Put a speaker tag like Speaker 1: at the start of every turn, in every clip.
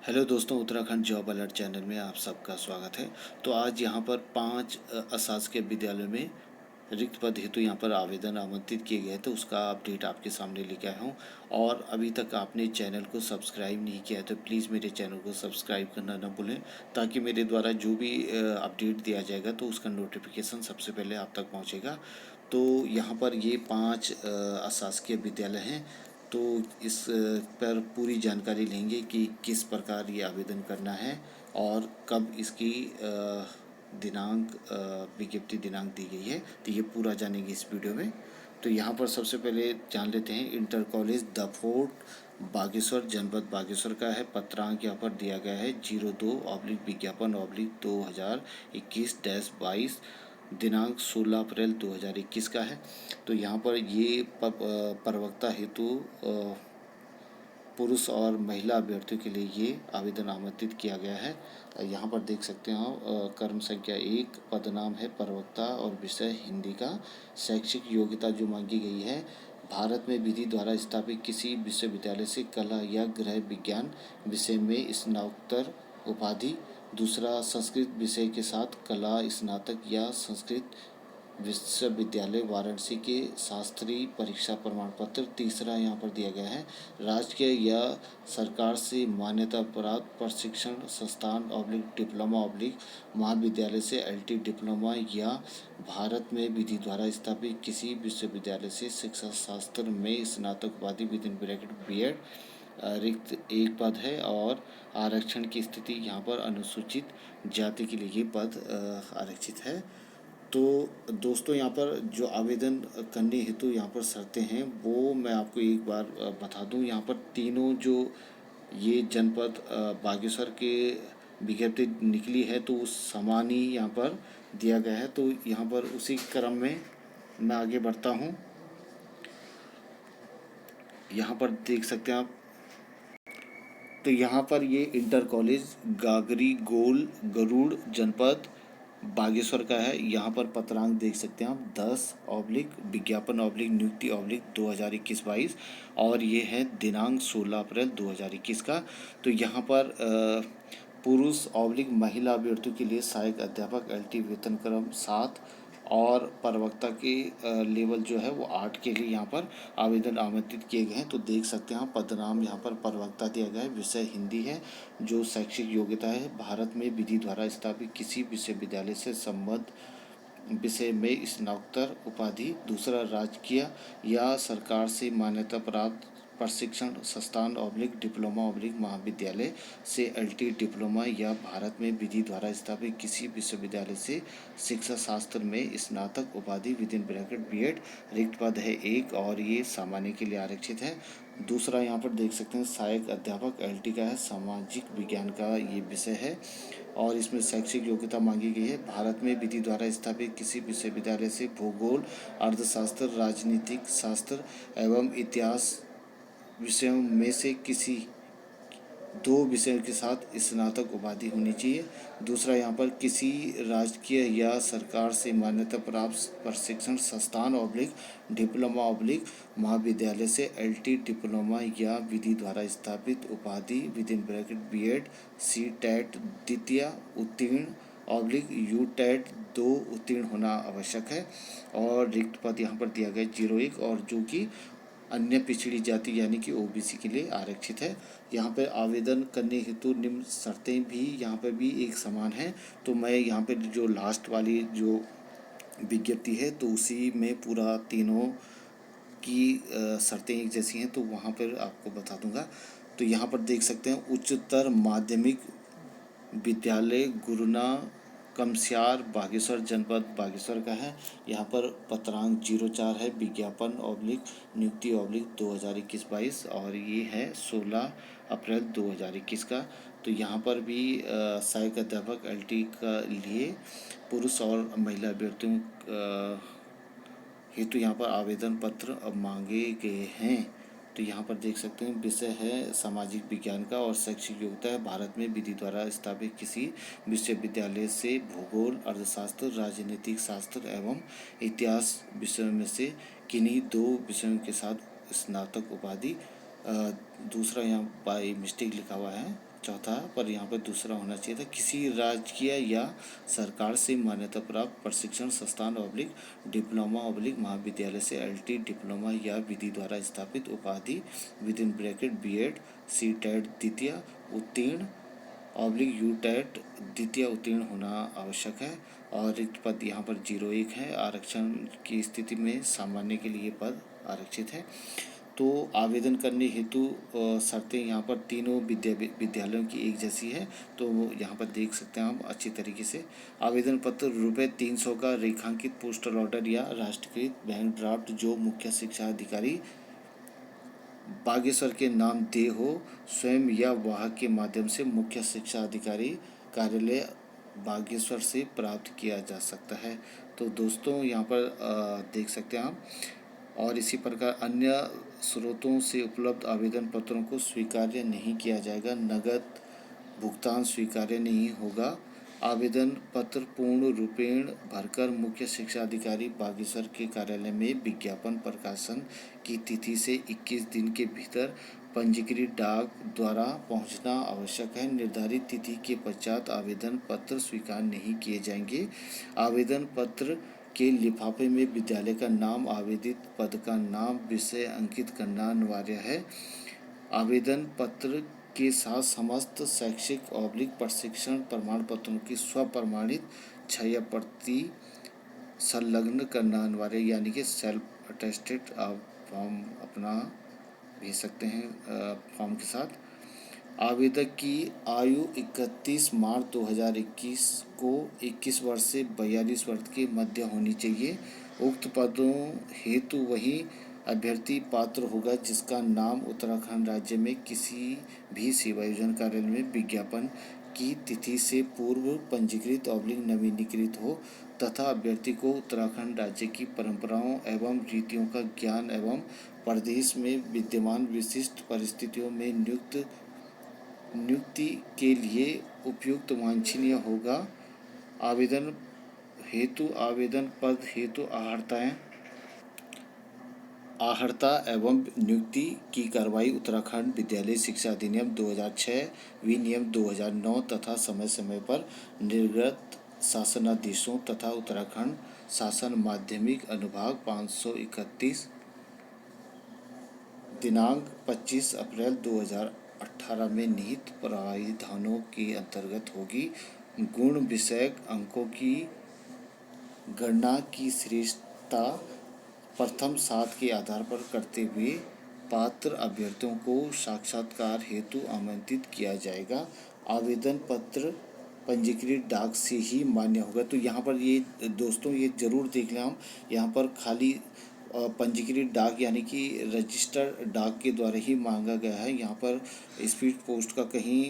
Speaker 1: Hello दोस्तों, Uttarakhand job alert channel में आप सबका स्वागत है। तो आज यहाँ पर 5 अशासकीय विद्यालयों में रिक्त पद हेतु यहाँ पर आवेदन आमंत्रित किए गए, तो उसका अपडेट आपके सामने लेके आया हूँ। और अभी तक आपने चैनल को सब्सक्राइब नहीं किया है तो प्लीज़ मेरे चैनल को सब्सक्राइब करना ना भूलें, ताकि मेरे द्वारा जो भी अपडेट दिया जाएगा तो उसका नोटिफिकेशन सबसे पहले आप तक पहुँचेगा। तो यहाँ पर ये 5 अशासकीय विद्यालय हैं। तो इस पर पूरी जानकारी लेंगे कि किस प्रकार ये आवेदन करना है और कब इसकी दिनांक विज्ञप्ति दिनांक दी गई है, तो ये पूरा जानेंगे इस वीडियो में। तो यहाँ पर सबसे पहले जान लेते हैं, inter college the fort Bageshwar, जनपद बागेश्वर का है। पत्रांक यहाँ पर दिया गया है 02/विज्ञापन/2021-22, दिनांक 16 अप्रैल 2021 का है। तो यहाँ पर ये प्रवक्ता हेतु पुरुष और महिला अभ्यर्थियों के लिए ये आवेदन आमंत्रित किया गया है। यहाँ पर देख सकते हैं आप, कर्म संख्या 1, पदनाम है प्रवक्ता और विषय हिंदी का। शैक्षिक योग्यता जो मांगी गई है, भारत में विधि द्वारा स्थापित किसी विश्वविद्यालय से कला या गृह विज्ञान विषय में स्नातकोत्तर उपाधि। दूसरा, संस्कृत विषय के साथ कला स्नातक या संस्कृत विश्वविद्यालय वाराणसी के शास्त्रीय परीक्षा प्रमाण पत्र। तीसरा यहाँ पर दिया गया है, राजकीय या सरकार से मान्यता प्राप्त प्रशिक्षण संस्थान डिप्लोमा महाविद्यालय से एलटी डिप्लोमा या भारत में विधि द्वारा स्थापित किसी विश्वविद्यालय से शिक्षा शास्त्र में स्नातक उपाधि विदिन ब्रैकेट बीएड। रिक्त 1 पद है और आरक्षण की स्थिति यहाँ पर अनुसूचित जाति के लिए ये पद आरक्षित है। तो दोस्तों, यहाँ पर जो आवेदन करने हेतु यहाँ पर शर्तें हैं वो मैं आपको एक बार बता दूं। यहाँ पर तीनों जो ये जनपद बागेश्वर के विज्ञप्ति निकली है तो उस समान ही यहाँ पर दिया गया है। तो यहाँ पर उसी क्रम में मैं आगे बढ़ता हूँ। यहाँ पर देख सकते हैं आप, तो यहाँ पर ये इंटर कॉलेज गागरी गोल गरुड़, जनपद बागेश्वर का है। यहाँ पर पत्रांक देख सकते हैं आप 10/विज्ञापन/नियुक्ति/2021-22 और ये है दिनांक 16 अप्रैल 2021 का। तो यहाँ पर पुरुष/महिला अभ्यर्थियों के लिए सहायक अध्यापक एलटी वेतन क्रम 7 और प्रवक्ता के लेवल जो है वो 8 के लिए यहाँ पर आवेदन आमंत्रित किए गए हैं। तो देख सकते हैं, पदनाम यहाँ पर प्रवक्ता दिया गया है, विषय हिंदी है। जो शैक्षिक योग्यता है, भारत में विधि द्वारा स्थापित किसी विश्वविद्यालय से संबद्ध विषय में स्नातकोत्तर उपाधि। दूसरा, राजकीय या सरकार से मान्यता प्राप्त प्रशिक्षण संस्थान डिप्लोमा महाविद्यालय से एलटी डिप्लोमा या भारत में विधि द्वारा स्थापित किसी विश्वविद्यालय से शिक्षा शास्त्र में स्नातक उपाधि विदिन ब्रैकेट बीएड। रिक्त पद है 1 और ये सामान्य के लिए आरक्षित है। दूसरा, यहाँ पर देख सकते हैं, सहायक अध्यापक एलटी का है, सामाजिक विज्ञान का ये विषय है और इसमें शैक्षिक योग्यता मांगी गई है, भारत में विधि द्वारा स्थापित किसी विश्वविद्यालय से भूगोल, अर्थशास्त्र, राजनीतिक शास्त्र एवं इतिहास विषयों में से किसी 2 विषयों के साथ स्नातक उपाधि होनी चाहिए। दूसरा, यहाँ पर किसी राजकीय या सरकार से मान्यता प्राप्त प्रशिक्षण संस्थान डिप्लोमा महाविद्यालय से एलटी डिप्लोमा या विधि द्वारा स्थापित उपाधि within bracket BEd C TET द्वितीय उत्तीर्ण यू टेट 2 उत्तीर्ण होना आवश्यक है। और रिक्त पद यहाँ पर दिया गया 01 और जो कि अन्य पिछड़ी जाति यानी कि ओबीसी के लिए आरक्षित है। यहाँ पर आवेदन करने हेतु निम्न शर्तें भी यहाँ पर भी एक समान है। तो मैं यहाँ पर जो लास्ट वाली जो विज्ञप्ति है तो उसी में पूरा तीनों की शर्तें एक जैसी हैं तो वहाँ पर आपको बता दूंगा। तो यहाँ पर देख सकते हैं, उच्चतर माध्यमिक विद्यालय गुरुना कमस्यार बागेश्वर, जनपद बागेश्वर का है। यहाँ पर पत्रांक 04 है, विज्ञापन/नियुक्ति/2021-22 और ये है 16 अप्रैल 2021 का। तो यहाँ पर भी सहायक अध्यापक एलटी का लिए पुरुष और महिला अभ्यर्थियों हेतु यहाँ पर आवेदन पत्र अब मांगे गए हैं। तो यहाँ पर देख सकते हैं, विषय है सामाजिक विज्ञान का और शैक्षिक योग्यता है, भारत में विधि द्वारा स्थापित किसी विश्वविद्यालय से भूगोल, अर्थशास्त्र, राजनीतिक शास्त्र एवं इतिहास विषयों में से किन्हीं 2 विषयों के साथ स्नातक उपाधि। दूसरा, यहाँ बाई मिस्टेक लिखा हुआ है, चौथा पर यहाँ पर दूसरा होना चाहिए था, किसी राजकीय या सरकार से मान्यता प्राप्त प्रशिक्षण संस्थान ऑब्लिक डिप्लोमा ऑब्लिक महाविद्यालय से एलटी डिप्लोमा या विधि द्वारा स्थापित उपाधि within bracket BEd C TET द्वितीय उत्तीर्ण ऑब्लिक यू टेट द्वितीय उत्तीर्ण होना आवश्यक है। और रिक्त पद यहाँ पर 01 है। आरक्षण की स्थिति में सामान्य के लिए पद आरक्षित है। तो आवेदन करने हेतु शर्तें यहाँ पर तीनों विद्यालयों की एक जैसी है। तो यहाँ पर देख सकते हैं हम अच्छी तरीके से। आवेदन पत्र ₹300 का रेखांकित पोस्टल ऑर्डर या राष्ट्रीयकृत बैंक ड्राफ्ट जो मुख्य शिक्षा अधिकारी बागेश्वर के नाम दे हो, स्वयं या वाहक के माध्यम से मुख्य शिक्षा अधिकारी कार्यालय बागेश्वर से प्राप्त किया जा सकता है। तो दोस्तों यहाँ पर देख सकते हैं आप। और इसी प्रकार अन्य स्रोतों से उपलब्ध आवेदन पत्रों को स्वीकार्य नहीं किया जाएगा। नगद भुगतान स्वीकार्य नहीं होगा। आवेदन पत्र पूर्ण रूपेण भरकर मुख्य शिक्षा अधिकारी बागेश्वर के कार्यालय में विज्ञापन प्रकाशन की तिथि से 21 दिन के भीतर पंजीकृत डाक द्वारा पहुंचना आवश्यक है। निर्धारित तिथि के पश्चात आवेदन पत्र स्वीकार नहीं किए जाएंगे। आवेदन पत्र के लिफाफे में विद्यालय का नाम, आवेदित पद का नाम, विषय अंकित करना अनिवार्य है। आवेदन पत्र के साथ समस्त शैक्षिक ऑब्लिक प्रशिक्षण प्रमाण पत्रों की स्वप्रमाणित 6 प्रति संलग्न करना अनिवार्य, यानी कि सेल्फ अटेस्टेड फॉर्म अपना भेज सकते हैं फॉर्म के साथ। आवेदक की आयु 31 मार्च 2021 को 21 वर्ष से 42 वर्ष के मध्य होनी चाहिए। उक्त पदों हेतु वही अभ्यर्थी पात्र होगा जिसका नाम उत्तराखंड राज्य में किसी भी सेवायोजन कार्यालय में विज्ञापन की तिथि से पूर्व पंजीकृत ऑब्लिक नवीनीकृत हो तथा अभ्यर्थी को उत्तराखंड राज्य की परंपराओं एवं रीतियों का ज्ञान एवं प्रदेश में विद्यमान विशिष्ट परिस्थितियों में नियुक्ति के लिए उपयुक्त वांछनीय होगा। आवेदन पद हेतु आहर्ता एवं नियुक्ति की कार्रवाई उत्तराखंड विद्यालय शिक्षा अधिनियम 2006 विनियम 2009 तथा समय समय पर निर्गत शासनादेशों तथा उत्तराखंड शासन माध्यमिक अनुभाग 531 दिनांक 25 अप्रैल 2018 में निहित प्रावधानों के अंतर्गत होगी। गुण विषयक अंकों की गणना की श्रेष्ठता प्रथम 7 के आधार पर करते हुए पात्र अभ्यर्थियों को साक्षात्कार हेतु आमंत्रित किया जाएगा। आवेदन पत्र पंजीकृत डाक से ही मान्य होगा। तो यहाँ पर ये दोस्तों ये ज़रूर देख लें हम, यहाँ पर खाली पंजीकृत डाक यानी कि रजिस्टर डाक के द्वारा ही मांगा गया है। यहाँ पर स्पीड पोस्ट का कहीं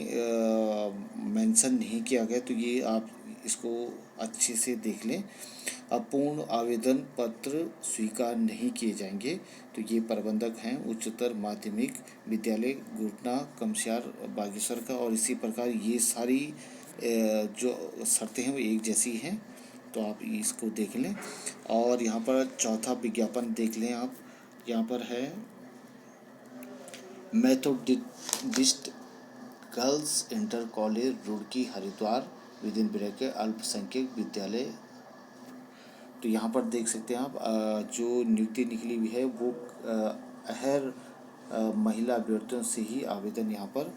Speaker 1: मेंशन नहीं किया गया। तो ये आप इसको अच्छे से देख लें। अपूर्ण आवेदन पत्र स्वीकार नहीं किए जाएंगे। तो ये प्रबंधक हैं उच्चतर माध्यमिक विद्यालय घुटना कमस्यार बागेश्वर का। और इसी प्रकार ये सारी जो शर्तें हैं वो एक जैसी हैं। तो आप इसको देख लें। और यहाँ पर चौथा विज्ञापन देख लें आप। यहाँ पर है Methodist girls inter college Roorkee Haridwar with in bracket अल्पसंख्यक विद्यालय। तो यहाँ पर देख सकते हैं आप जो नियुक्ति निकली हुई है वो अहर महिला अभ्यर्थियों से ही आवेदन यहाँ पर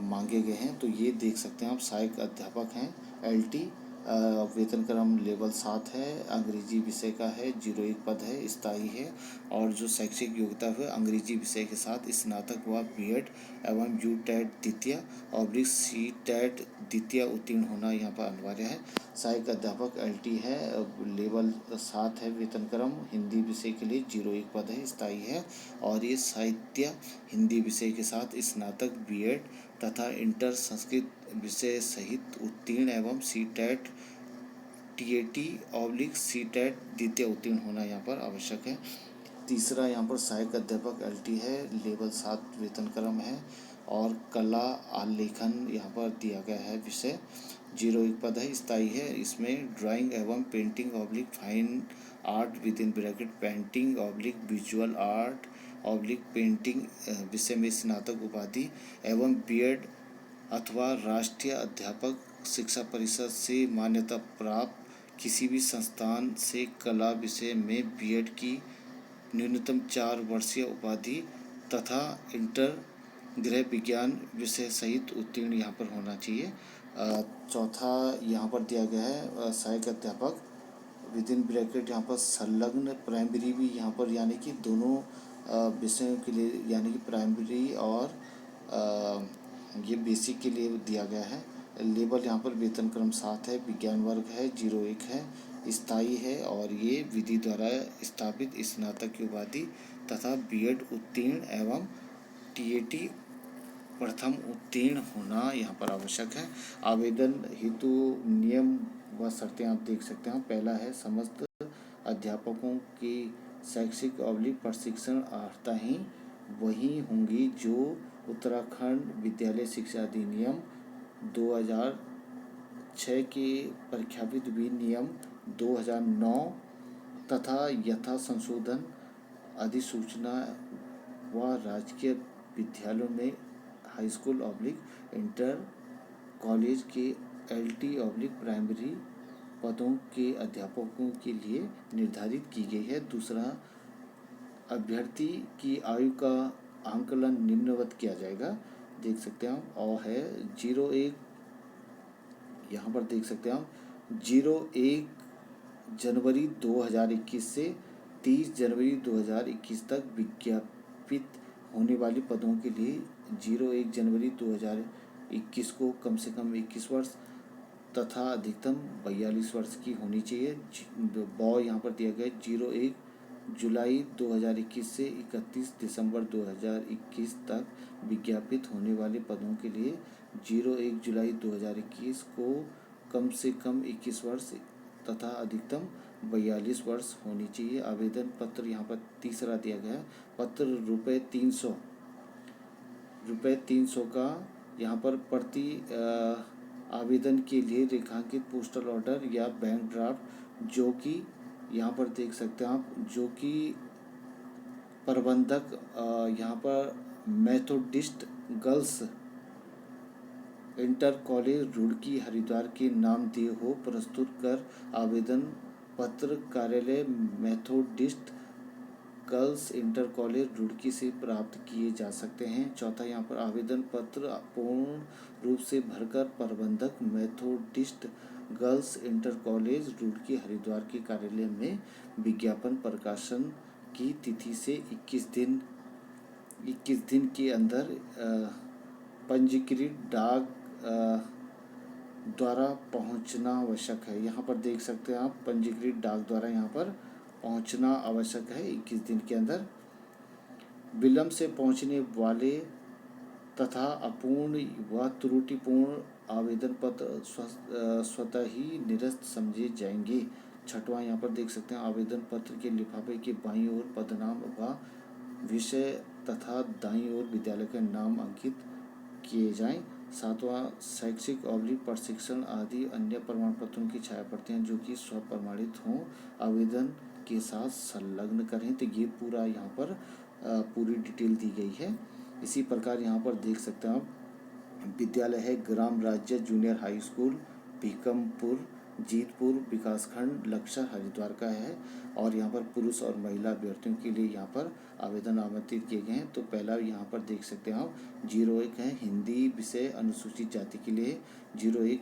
Speaker 1: मांगे गए हैं। तो ये देख सकते हैं आप, सहायक अध्यापक हैं एलटी, वेतन क्रम लेवल 7 है, अंग्रेजी विषय का है, 01 पद है, स्थायी है। और जो शैक्षिक योग्यता है अंग्रेजी विषय के साथ स्नातक व बीएड एवं यू टेट द्वितीय ऑब्लिक सी टेट द्वितीय उत्तीर्ण होना यहाँ पर अनिवार्य है। सहायक अध्यापक एलटी है, लेवल 7 है, वेतन क्रम हिंदी विषय के लिए 01 पद है, स्थायी है। और ये साहित्य हिंदी विषय के साथ स्नातक बीएड तथा इंटर संस्कृत विषय सहित उत्तीर्ण एवं C TET TAT oblique C TET द्वितीय उत्तीर्ण होना यहाँ पर आवश्यक है। तीसरा यहाँ पर सहायक अध्यापक एलटी है, लेवल 7 वेतन क्रम है। और कला आलेखन यहाँ पर दिया गया है, विषय 01 पद है, स्थायी है। इसमें ड्राइंग एवं painting oblique fine art with in bracket painting oblique visual art oblique painting विषय में स्नातक उपाधि एवं बीएड अथवा राष्ट्रीय अध्यापक शिक्षा परिषद से मान्यता प्राप्त किसी भी संस्थान से कला विषय में बीएड की न्यूनतम 4 वर्षीय उपाधि तथा इंटर गृह विज्ञान विषय सहित उत्तीर्ण यहाँ पर होना चाहिए। चौथा यहाँ पर दिया गया है सहायक अध्यापक विद इन ब्रैकेट यहाँ पर संलग्न प्राइमरी भी यहाँ पर यानी कि दोनों विषयों के लिए यानी कि प्राइमरी और ये बेसिक के लिए दिया गया है। लेवल यहाँ पर वेतन क्रम 7 है, विज्ञान वर्ग है, 01 है, स्थायी है और ये विधि द्वारा स्थापित स्नातक की उपाधि तथा बीएड उत्तीर्ण एवं टीएटी प्रथम उत्तीर्ण होना यहाँ पर आवश्यक है। आवेदन हेतु नियम व शर्तें आप देख सकते हैं। पहला है समस्त अध्यापकों की शैक्षिक प्रशिक्षण अर्हताएं वही होंगी जो उत्तराखंड विद्यालय शिक्षा अधिनियम 2006 के प्रख्यापित विनियम 2009 तथा यथा संशोधन अधिसूचना व राजकीय विद्यालयों में हाई स्कूल इंटर कॉलेज के एलटी प्राइमरी पदों के अध्यापकों के लिए निर्धारित की गई है। दूसरा, अभ्यर्थी की आयु का आंकलन निम्नवत किया जाएगा, देख सकते हैं आप, और है 01 यहाँ पर देख सकते हैं आप 01 जनवरी 2021 से 30 जनवरी 2021 तक विज्ञापित होने वाले पदों के लिए 01 जनवरी 2021 को कम से कम 21 वर्ष तथा अधिकतम 42 वर्ष की होनी चाहिए। यहाँ पर दिया गया 01 जुलाई 2021 से 31 दिसंबर 2021 तक विज्ञापित होने वाले पदों के लिए 01 जुलाई 2021 को कम से कम 21 वर्ष तथा अधिकतम 42 वर्ष होनी चाहिए। आवेदन पत्र यहाँ पर तीसरा दिया गया है। पत्र रुपये 300 का यहाँ पर प्रति आवेदन के लिए रेखांकित पोस्टल ऑर्डर या बैंक ड्राफ्ट जो कि यहाँ पर देख सकते हैं आप, जो कि प्रबंधक यहाँ पर Methodist girls inter college Roorkee Haridwar के नाम दिए हो प्रस्तुत कर आवेदन पत्र कार्यालय Methodist girls inter college Roorkee से प्राप्त किए जा सकते हैं। चौथा, यहाँ पर आवेदन पत्र पूर्ण रूप से भरकर प्रबंधक Methodist girls inter college Roorkee Haridwar के कार्यालय में विज्ञापन प्रकाशन की तिथि से 21 दिन के अंदर पंजीकृत डाक द्वारा पहुंचना आवश्यक है। यहाँ पर देख सकते हैं आप, पंजीकृत डाक द्वारा यहाँ पर पहुंचना आवश्यक है 21 दिन के अंदर। विलंब से पहुंचने वाले तथा अपूर्ण व त्रुटिपूर्ण आवेदन पत्र स्वतः ही निरस्त समझे जाएंगे। छठवां, यहाँ पर देख सकते हैं, आवेदन पत्र के लिफाफे के बाईं ओर पदनाम व विषय तथा दाईं ओर विद्यालय के नाम अंकित किए जाएं। सातवां, शैक्षिक प्रशिक्षण आदि अन्य प्रमाण पत्रों की छायाप्रतियां जो कि स्वप्रमाणित हों आवेदन के साथ संलग्न करें। तो ये पूरा यहाँ पर पूरी डिटेल दी गई है। इसी प्रकार यहाँ पर देख सकते हैं आप, विद्यालय है ग्राम राज्य junior high school Bhikampur Jeetpur विकासखंड लक्सर हरिद्वार का है और यहाँ पर पुरुष और महिला अभ्यर्थियों के लिए यहाँ पर आवेदन आमंत्रित किए गए हैं। तो पहला यहाँ पर देख सकते हैं आप 01 है हिंदी विषय अनुसूचित जाति के लिए, 01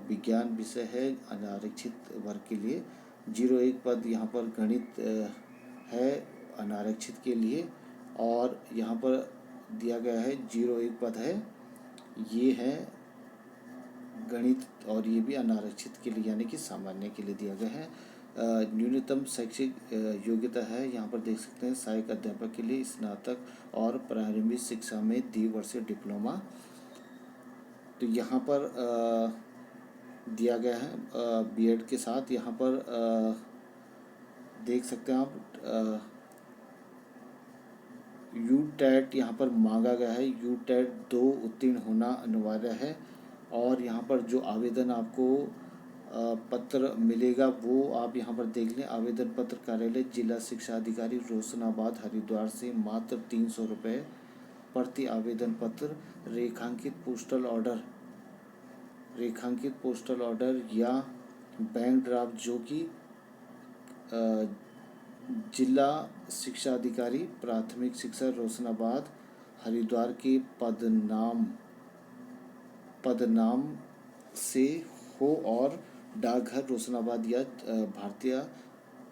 Speaker 1: विज्ञान विषय है अनारक्षित वर्ग के लिए, 01 पद यहाँ पर गणित है अनारक्षित के लिए और यहाँ पर दिया गया है 01 पद है ये है गणित और ये भी अनारक्षित के लिए यानी कि सामान्य के लिए दिया गया है। न्यूनतम शैक्षिक योग्यता है यहाँ पर देख सकते हैं सहायक अध्यापक के लिए स्नातक और प्रारंभिक शिक्षा में द्विवर्षीय डिप्लोमा। तो यहाँ पर दिया गया है बीएड के साथ यहाँ पर देख सकते हैं आप यूटेट यहाँ पर मांगा गया है। यूटेट 2 उत्तीर्ण होना अनिवार्य है और यहाँ पर जो आवेदन आपको पत्र मिलेगा वो आप यहाँ पर देख लें। आवेदन पत्र कार्यालय जिला शिक्षा अधिकारी रोशनाबाद हरिद्वार से मात्र 300 रुपये प्रति आवेदन पत्र रेखांकित पोस्टल ऑर्डर रेखांकित पोस्टल ऑर्डर या बैंक ड्राफ्ट जो कि जिला शिक्षा अधिकारी प्राथमिक शिक्षा रोशनाबाद हरिद्वार के पदनाम से हो और डाकघर रोशनाबाद या भारतीय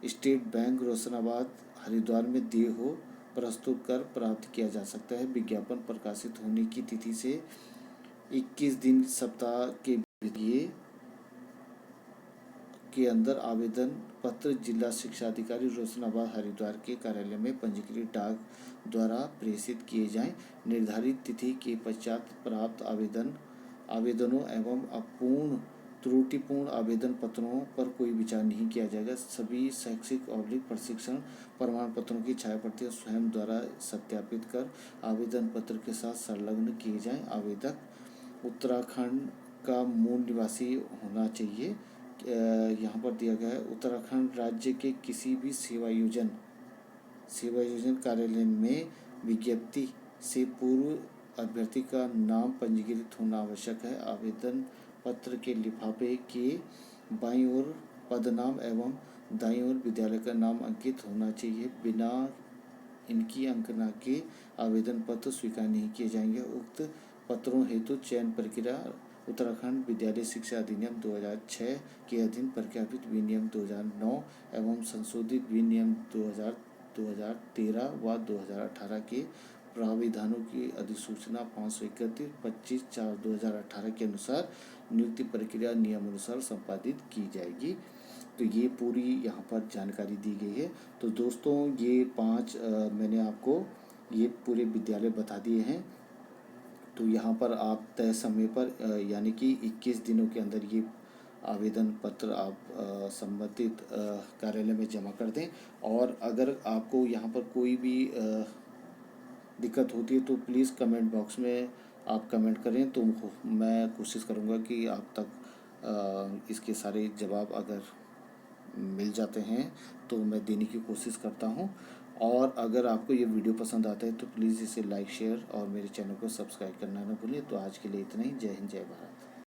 Speaker 1: स्टेट बैंक रोशनाबाद हरिद्वार में दिए हो प्रस्तुत कर प्राप्त किया जा सकता है। विज्ञापन प्रकाशित होने की तिथि से 21 दिन सप्ताह के अंदर आवेदन पत्र जिला शिक्षा अधिकारी रोशनाबाद हरिद्वार के कार्यालय में पंजीकृत डाक द्वारा प्रेषित किए जाएं। निर्धारित तिथि के पश्चात प्राप्त आवेदनों एवं अपूर्ण त्रुटिपूर्ण आवेदन पत्रों पर कोई विचार नहीं किया जाएगा। सभी शैक्षिक प्रशिक्षण प्रमाण पत्रों की छायाप्रतियां स्वयं द्वारा सत्यापित कर आवेदन पत्र के साथ संलग्न किए जाएं। आवेदक उत्तराखंड का मूल निवासी होना चाहिए। यहाँ पर दिया गया है उत्तराखंड राज्य के किसी भी सेवा योजन कार्यालय में विज्ञप्ति से पूर्व अभ्यर्थी का नाम पंजीकृत होना आवश्यक है। आवेदन पत्र के लिफाफे के बाईं ओर पदनाम एवं दाईं ओर विद्यालय का नाम अंकित होना चाहिए। बिना इनकी अंकना के आवेदन पत्र स्वीकार नहीं किए जाएंगे। उक्त पत्रों हेतु चयन प्रक्रिया उत्तराखंड विद्यालय शिक्षा अधिनियम 2006 के अधीन प्रख्यापित विनियम 2009 एवं संशोधित विनियम 2013 व 2018 के प्राविधानों की अधिसूचना 531 25/4/2018 के अनुसार नियुक्ति प्रक्रिया नियमानुसार संपादित की जाएगी। तो ये पूरी यहाँ पर जानकारी दी गई है। तो दोस्तों ये 5 मैंने आपको ये पूरे विद्यालय बता दिए हैं। तो यहाँ पर आप तय समय पर यानी कि 21 दिनों के अंदर ये आवेदन पत्र आप संबंधित कार्यालय में जमा कर दें। और अगर आपको यहाँ पर कोई भी दिक्कत होती है तो प्लीज़ कमेंट बॉक्स में आप कमेंट करें, तो मैं कोशिश करूँगा कि आप तक इसके सारे जवाब अगर मिल जाते हैं तो मैं देने की कोशिश करता हूँ। और अगर आपको ये वीडियो पसंद आता है तो प्लीज़ इसे लाइक शेयर और मेरे चैनल को सब्सक्राइब करना ना भूलें। तो आज के लिए इतना ही। जय हिंद, जय भारत।